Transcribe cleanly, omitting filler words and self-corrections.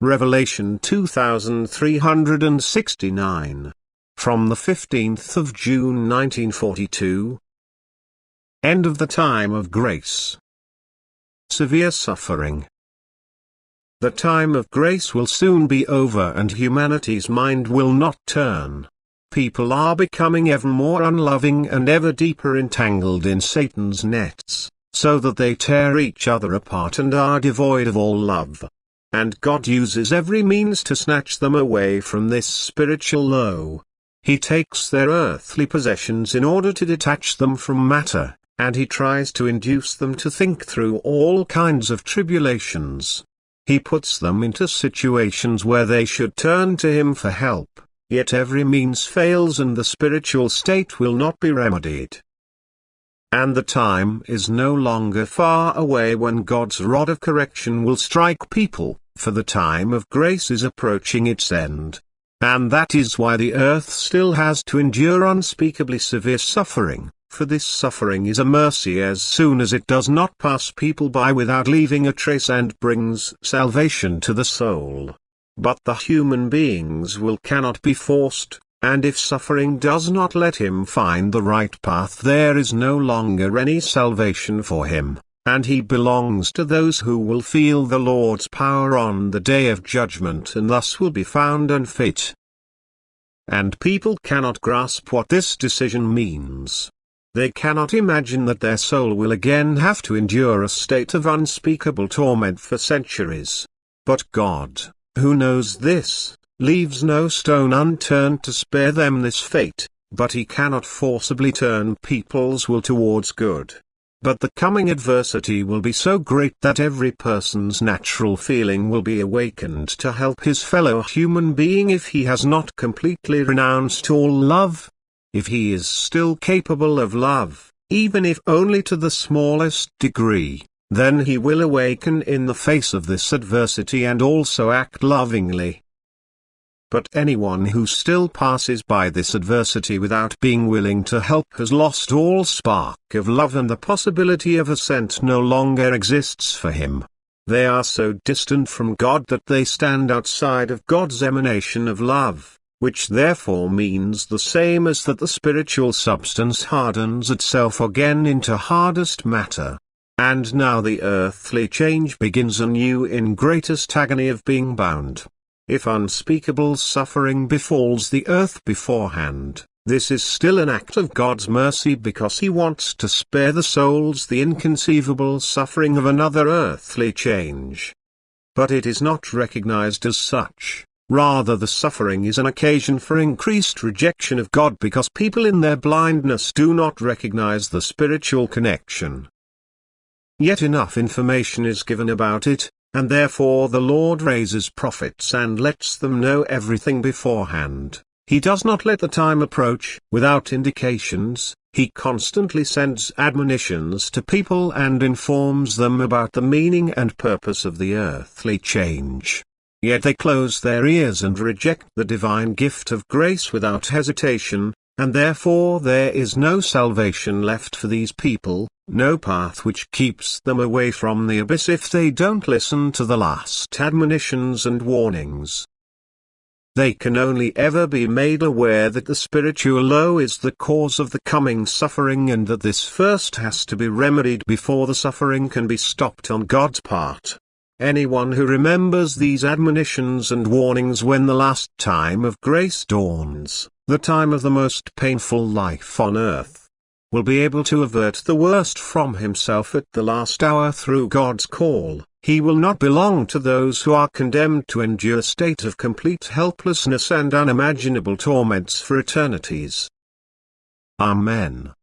Revelation 2369. From the 15th of June 1942. End of the time of grace. Severe suffering. The time of grace will soon be over and humanity's mind will not turn. People are becoming ever more unloving and ever deeper entangled in Satan's nets, so that they tear each other apart and are devoid of all love. And God uses every means to snatch them away from this spiritual low. He takes their earthly possessions in order to detach them from matter, and he tries to induce them to think through all kinds of tribulations. He puts them into situations where they should turn to him for help, yet every means fails and the spiritual state will not be remedied. And the time is no longer far away when God's rod of correction will strike people, for the time of grace is approaching its end. And that is why the earth still has to endure unspeakably severe suffering, for this suffering is a mercy as soon as it does not pass people by without leaving a trace and brings salvation to the soul. But the human beings cannot be forced, and if suffering does not let him find the right path, there is no longer any salvation for him, and he belongs to those who will feel the Lord's power on the day of judgment and thus will be found unfit. And people cannot grasp what this decision means. They cannot imagine that their soul will again have to endure a state of unspeakable torment for centuries. But God, who knows this, leaves no stone unturned to spare them this fate, but he cannot forcibly turn people's will towards good. But the coming adversity will be so great that every person's natural feeling will be awakened to help his fellow human being if he has not completely renounced all love. If he is still capable of love, even if only to the smallest degree, then he will awaken in the face of this adversity and also act lovingly. But anyone who still passes by this adversity without being willing to help has lost all spark of love, and the possibility of ascent no longer exists for him. They are so distant from God that they stand outside of God's emanation of love, which therefore means the same as that the spiritual substance hardens itself again into hardest matter. And now the earthly change begins anew in greatest agony of being bound. If unspeakable suffering befalls the earth beforehand, this is still an act of God's mercy because he wants to spare the souls the inconceivable suffering of another earthly change. But it is not recognized as such. Rather, the suffering is an occasion for increased rejection of God because people in their blindness do not recognize the spiritual connection. Yet enough information is given about it, and therefore the Lord raises prophets and lets them know everything beforehand. He does not let the time approach without indications. He constantly sends admonitions to people and informs them about the meaning and purpose of the earthly change. Yet they close their ears and reject the divine gift of grace without hesitation, and therefore there is no salvation left for these people, no path which keeps them away from the abyss if they don't listen to the last admonitions and warnings. They can only ever be made aware that the spiritual low is the cause of the coming suffering and that this first has to be remedied before the suffering can be stopped on God's part. Anyone who remembers these admonitions and warnings when the last time of grace dawns, the time of the most painful life on earth, will be able to avert the worst from himself at the last hour through God's call. He will not belong to those who are condemned to endure a state of complete helplessness and unimaginable torments for eternities. Amen.